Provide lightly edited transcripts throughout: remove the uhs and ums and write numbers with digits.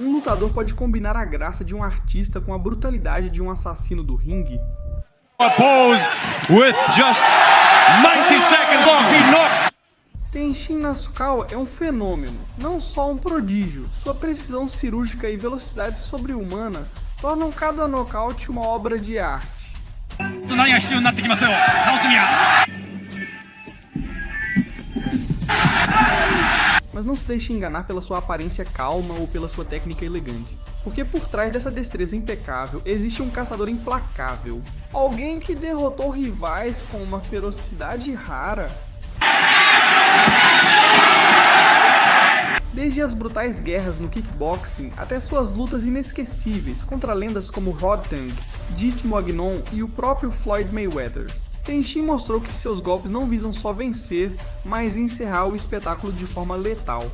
Um lutador pode combinar a graça de um artista com a brutalidade de um assassino do ringue? Pose with just 90 seconds off, he knocks. Tenshin Nasukawa é um fenômeno, não só um prodígio. Sua precisão cirúrgica e velocidade sobre-humana tornam cada nocaute uma obra de arte. Mas não se deixe enganar pela sua aparência calma ou pela sua técnica elegante. Porque por trás dessa destreza impecável existe um caçador implacável. Alguém que derrotou rivais com uma ferocidade rara. Desde as brutais guerras no kickboxing até suas lutas inesquecíveis contra lendas como Rodtang, Jeet Mognon e o próprio Floyd Mayweather. Tenshin mostrou que seus golpes não visam só vencer, mas encerrar o espetáculo de forma letal.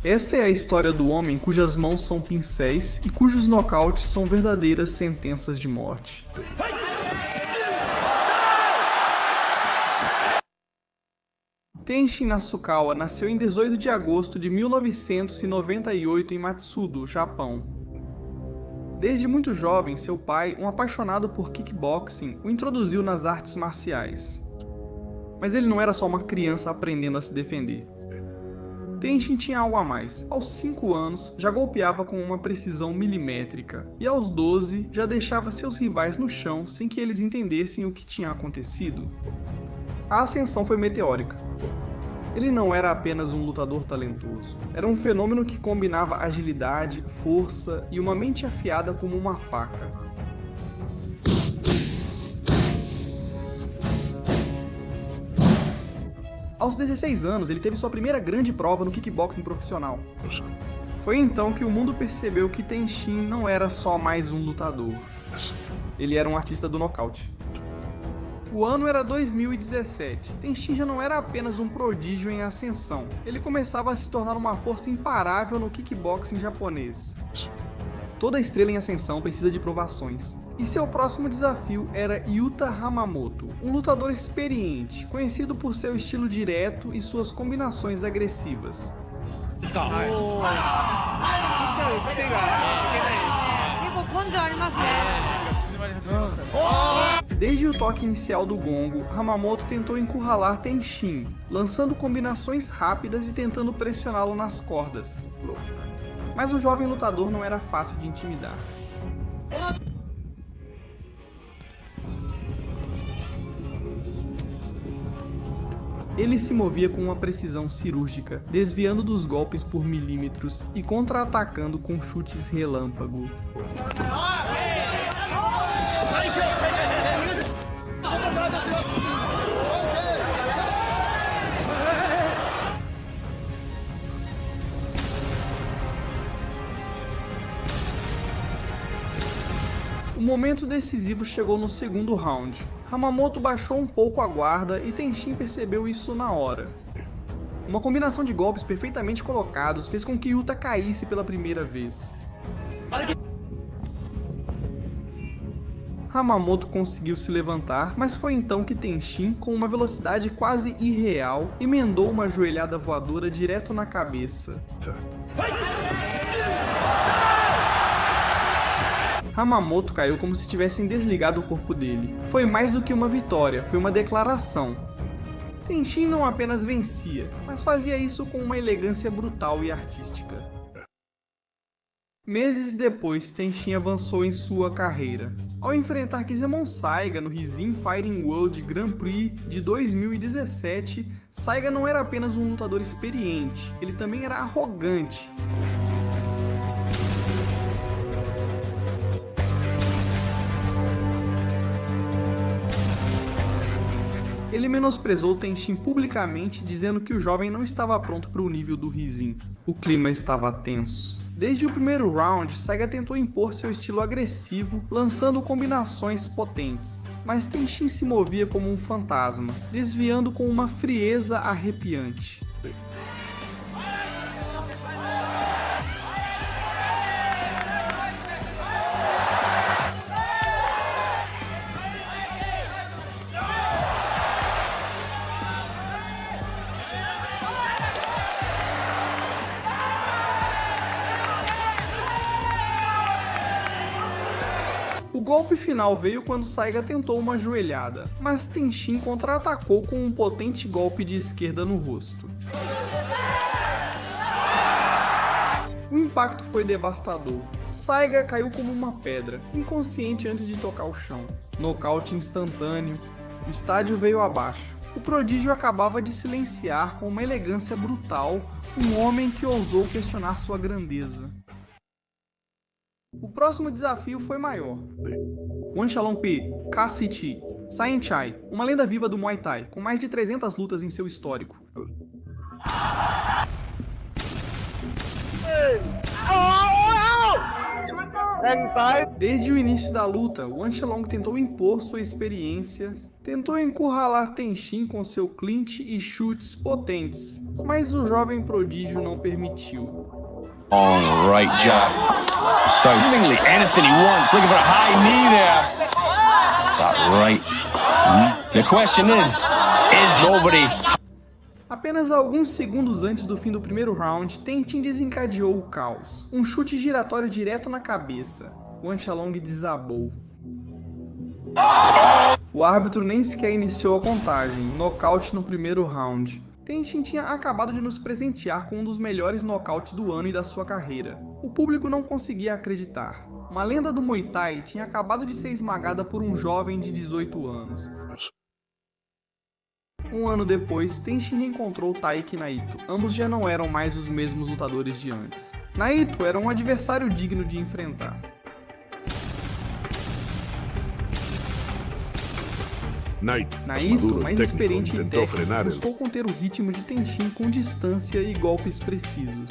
Esta é a história do homem cujas mãos são pincéis e cujos nocautes são verdadeiras sentenças de morte. Tenshin Nasukawa nasceu em 18 de agosto de 1998 em Matsudo, Japão. Desde muito jovem, seu pai, um apaixonado por kickboxing, o introduziu nas artes marciais. Mas ele não era só uma criança aprendendo a se defender. Tenshin tinha algo a mais. Aos 5 anos, já golpeava com uma precisão milimétrica, e aos 12, já deixava seus rivais no chão sem que eles entendessem o que tinha acontecido. A ascensão foi meteórica. Ele não era apenas um lutador talentoso, era um fenômeno que combinava agilidade, força e uma mente afiada como uma faca. Aos 16 anos, ele teve sua primeira grande prova no kickboxing profissional. Foi então que o mundo percebeu que Tenshin não era só mais um lutador. Ele era um artista do nocaute. O ano era 2017. Tenshin já não era apenas um prodígio em ascensão. Ele começava a se tornar uma força imparável no kickboxing japonês. Toda estrela em ascensão precisa de provações. E seu próximo desafio era Yuta Hamamoto, um lutador experiente, conhecido por seu estilo direto e suas combinações agressivas. Desde o toque inicial do gongo, Hamamoto tentou encurralar Tenshin, lançando combinações rápidas e tentando pressioná-lo nas cordas. Mas o jovem lutador não era fácil de intimidar. Ele se movia com uma precisão cirúrgica, desviando dos golpes por milímetros e contra-atacando com chutes relâmpago. O momento decisivo chegou no segundo round. Hamamoto baixou um pouco a guarda e Tenshin percebeu isso na hora. Uma combinação de golpes perfeitamente colocados fez com que Yuta caísse pela primeira vez. Hamamoto conseguiu se levantar, mas foi então que Tenshin, com uma velocidade quase irreal, emendou uma joelhada voadora direto na cabeça. Hamamoto caiu como se tivessem desligado o corpo dele. Foi mais do que uma vitória, foi uma declaração. Tenshin não apenas vencia, mas fazia isso com uma elegância brutal e artística. Meses depois, Tenshin avançou em sua carreira. Ao enfrentar Kizemon Saiga no Rizin Fighting World Grand Prix de 2017, Saiga não era apenas um lutador experiente, ele também era arrogante. Ele menosprezou Tenshin publicamente, dizendo que o jovem não estava pronto para o nível do Rizin. O clima estava tenso. Desde o primeiro round, Saiga tentou impor seu estilo agressivo, lançando combinações potentes. Mas Tenshin se movia como um fantasma, desviando com uma frieza arrepiante. O golpe final veio quando Saiga tentou uma joelhada, mas Tenshin contra-atacou com um potente golpe de esquerda no rosto. O impacto foi devastador. Saiga caiu como uma pedra, inconsciente antes de tocar o chão. Nocaute instantâneo. O estádio veio abaixo. O prodígio acabava de silenciar com uma elegância brutal um homem que ousou questionar sua grandeza. O próximo desafio foi maior. Wanshalongpi Kassichi Saenchai, uma lenda viva do Muay Thai, com mais de 300 lutas em seu histórico. Desde o início da luta, Wanshalong tentou impor sua experiência, tentou encurralar Tenshin com seu clinch e chutes potentes, mas o jovem prodígio não permitiu. Long right jab. So seemingly anything he wants. Looking for a high knee there. That right. The question is nobody... Apenas alguns segundos antes do fim do primeiro round, Tenshin desencadeou o caos. Um chute giratório direto na cabeça. Wanshalong desabou. O árbitro nem sequer iniciou a contagem. Nocaute no primeiro round. Tenshin tinha acabado de nos presentear com um dos melhores nocautes do ano e da sua carreira. O público não conseguia acreditar. Uma lenda do Muay Thai tinha acabado de ser esmagada por um jovem de 18 anos. Um ano depois, Tenshin reencontrou Taiki Naito. Ambos já não eram mais os mesmos lutadores de antes. Naito era um adversário digno de enfrentar. Naito, mais experiente e técnico, buscou conter o ritmo de Tenshin com distância e golpes precisos.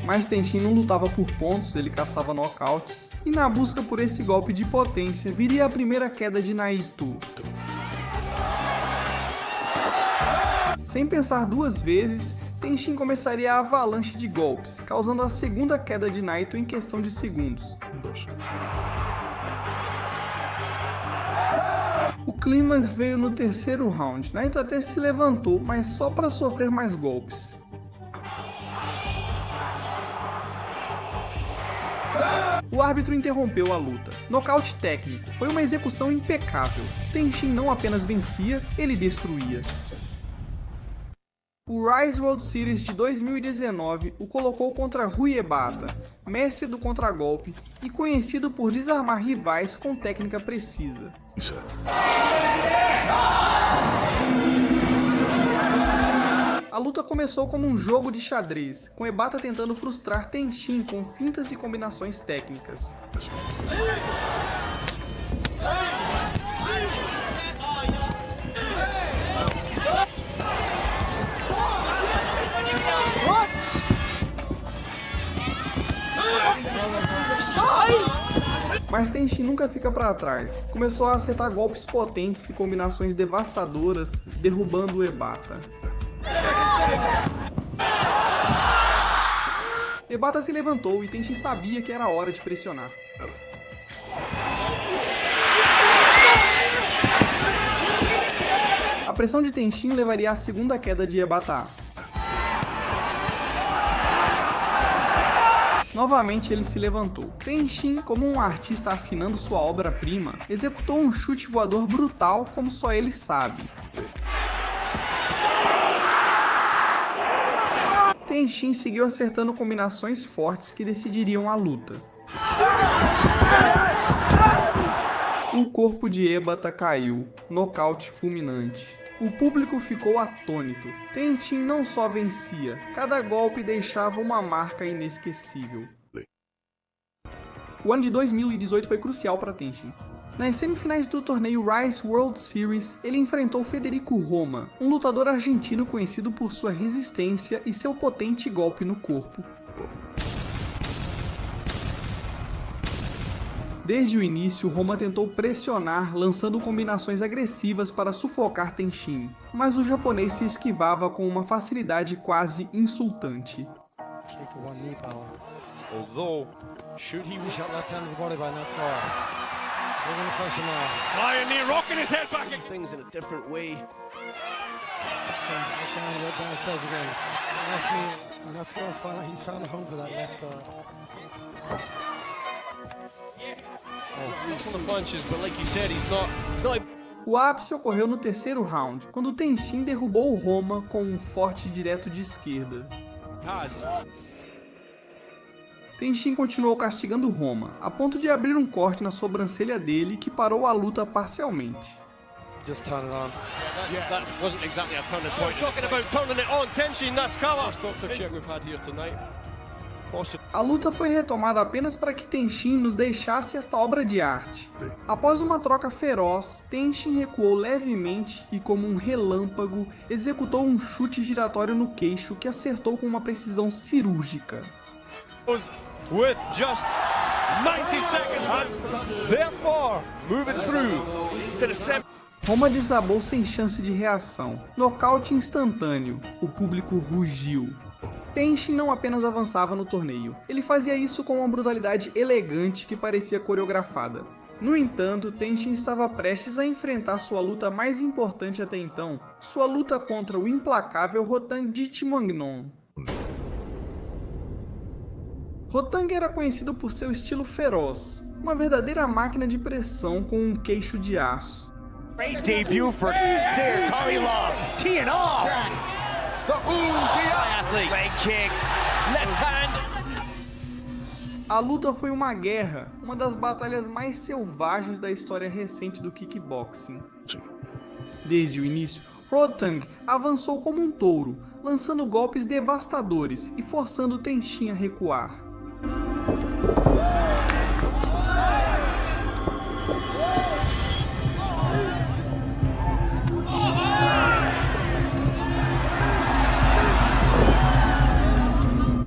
Mas Tenshin não lutava por pontos, ele caçava nocautes, e na busca por esse golpe de potência viria a primeira queda de Naito. Sem pensar duas vezes, Tenshin começaria a avalanche de golpes, causando a segunda queda de Naito em questão de segundos. O clímax veio no terceiro round. Naito até se levantou, mas só para sofrer mais golpes. O árbitro interrompeu a luta. Nocaute técnico. Foi uma execução impecável. Tenshin não apenas vencia, ele destruía. O Rise World Series de 2019 o colocou contra Rui Ebata, mestre do contragolpe e conhecido por desarmar rivais com técnica precisa. A luta começou como um jogo de xadrez, com Ebata tentando frustrar Tenshin com fintas e combinações técnicas. Mas Tenshin nunca fica para trás. Começou a acertar golpes potentes e combinações devastadoras, derrubando o Ebata. Ebata se levantou e Tenshin sabia que era hora de pressionar. A pressão de Tenshin levaria à segunda queda de Ebata. Novamente ele se levantou. Tenshin, como um artista afinando sua obra-prima, executou um chute voador brutal como só ele sabe. Tenshin seguiu acertando combinações fortes que decidiriam a luta. O corpo de Ebata caiu, nocaute fulminante. O público ficou atônito. Tenshin não só vencia, cada golpe deixava uma marca inesquecível. O ano de 2018 foi crucial para Tenshin. Nas semifinais do torneio Rise World Series, ele enfrentou Federico Roma, um lutador argentino conhecido por sua resistência e seu potente golpe no corpo. Desde o início, Roma tentou pressionar, lançando combinações agressivas para sufocar Tenshin, mas o japonês se esquivava com uma facilidade quase insultante. They're going to push him out. Flying knee, rocking his head back. Things in a different way. Back down, what Dan says again. Left knee, and that's going. He's found a home for that left. Some of the punches, but like you said, he's not. O ápice ocorreu no terceiro round, quando Tenshin derrubou o Roma com um forte direto de esquerda. Tenshin continuou castigando Roma, a ponto de abrir um corte na sobrancelha dele que parou a luta parcialmente. Just turn it on. That wasn't exactly a turning point. Talking about turning it on, Tenshin Nasukawa. First doctor check we've had here tonight. A luta foi retomada apenas para que Tenshin nos deixasse esta obra de arte. Após uma troca feroz, Tenshin recuou levemente e, como um relâmpago, executou um chute giratório no queixo que acertou com uma precisão cirúrgica. With just 90 seconds, therefore moving through to the semi. Roma desabou sem chance de reação. Nocaute instantâneo. O público rugiu. Tenshin não apenas avançava no torneio, ele fazia isso com uma brutalidade elegante que parecia coreografada. No entanto, Tenshin estava prestes a enfrentar sua luta mais importante até então, sua luta contra o implacável Rotang Jitmangnon. Rotang era conhecido por seu estilo feroz, uma verdadeira máquina de pressão com um queixo de aço. Great debut for Zaire Kamilov, teeing off. The athlete. Leg kicks, left hand. A luta foi uma guerra, uma das batalhas mais selvagens da história recente do kickboxing. Desde o início, Rotang avançou como um touro, lançando golpes devastadores e forçando Tenshin a recuar.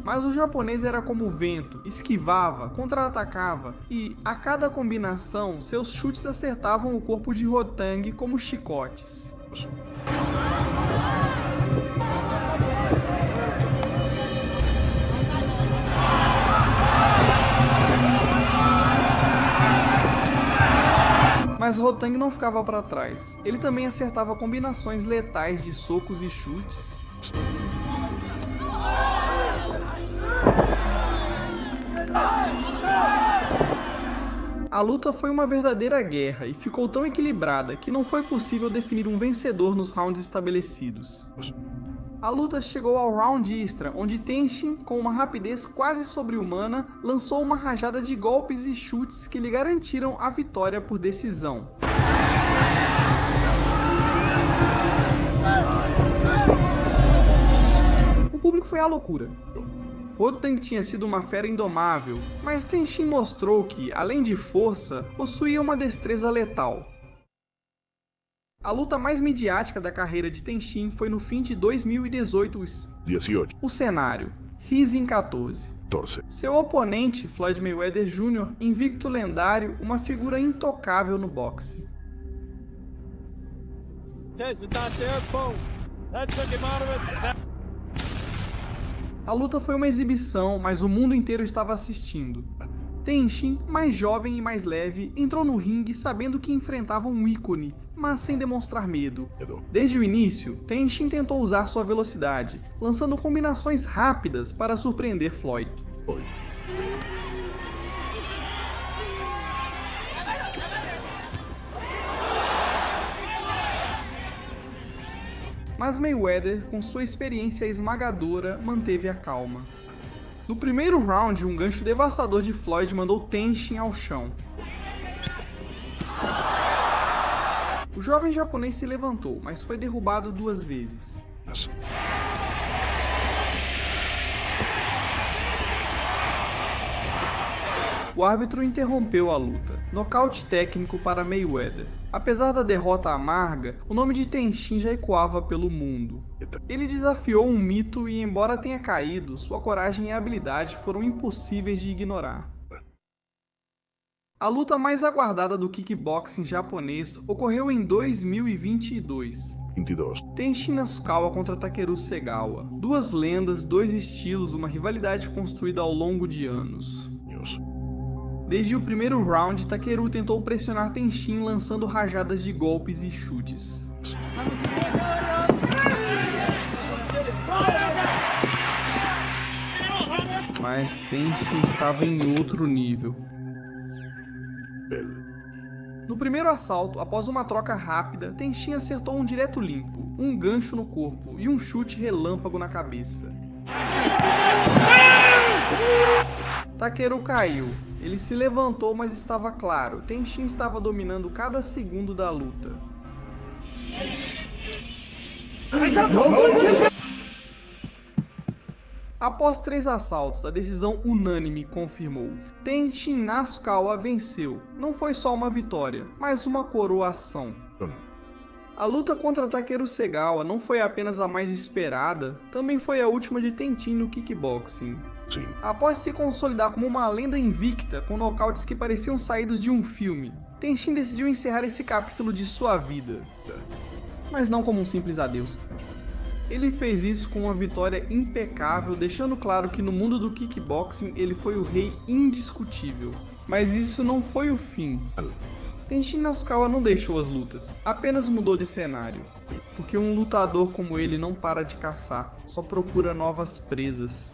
Mas o japonês era como o vento, esquivava, contra-atacava e, a cada combinação, seus chutes acertavam o corpo de Rotang como chicotes. Mas Rotang não ficava para trás. Ele também acertava combinações letais de socos e chutes. A luta foi uma verdadeira guerra e ficou tão equilibrada que não foi possível definir um vencedor nos rounds estabelecidos. A luta chegou ao round extra, onde Tenshin, com uma rapidez quase sobre-humana, lançou uma rajada de golpes e chutes que lhe garantiram a vitória por decisão. O público foi à loucura. Rotang tinha sido uma fera indomável, mas Tenshin mostrou que, além de força, possuía uma destreza letal. A luta mais midiática da carreira de Tenshin foi no fim de 2018. O cenário: Rizin 14. Seu oponente, Floyd Mayweather Jr., invicto lendário, uma figura intocável no boxe. A luta foi uma exibição, mas o mundo inteiro estava assistindo. Tenshin, mais jovem e mais leve, entrou no ringue sabendo que enfrentava um ícone, mas sem demonstrar medo. Desde o início, Tenshin tentou usar sua velocidade, lançando combinações rápidas para surpreender Floyd. Mas Mayweather, com sua experiência esmagadora, manteve a calma. No primeiro round, um gancho devastador de Floyd mandou Tenshin ao chão. O jovem japonês se levantou, mas foi derrubado 2 vezes. O árbitro interrompeu a luta. Nocaute técnico para Mayweather. Apesar da derrota amarga, o nome de Tenshin já ecoava pelo mundo. Ele desafiou um mito e, embora tenha caído, sua coragem e habilidade foram impossíveis de ignorar. A luta mais aguardada do kickboxing japonês ocorreu em 2022. Tenshin Nasukawa contra Takeru Segawa. 2 lendas, 2 estilos, uma rivalidade construída ao longo de anos. Desde o primeiro round, Takeru tentou pressionar Tenshin lançando rajadas de golpes e chutes. Mas Tenshin estava em outro nível. No primeiro assalto, após uma troca rápida, Tenshin acertou um direto limpo, um gancho no corpo e um chute relâmpago na cabeça. Takeru caiu. Ele se levantou, mas estava claro, Tenshin estava dominando cada segundo da luta. Após 3 assaltos, a decisão unânime confirmou. Tenshin Nasukawa venceu. Não foi só uma vitória, mas uma coroação. A luta contra Takeru Segawa não foi apenas a mais esperada, também foi a última de Tenshin no kickboxing. Sim. Após se consolidar como uma lenda invicta com nocautes que pareciam saídos de um filme, Tenshin decidiu encerrar esse capítulo de sua vida. Mas não como um simples adeus. Ele fez isso com uma vitória impecável, deixando claro que no mundo do kickboxing ele foi o rei indiscutível. Mas isso não foi o fim. Tenshin Nasukawa não deixou as lutas, apenas mudou de cenário. Porque um lutador como ele não para de caçar, só procura novas presas.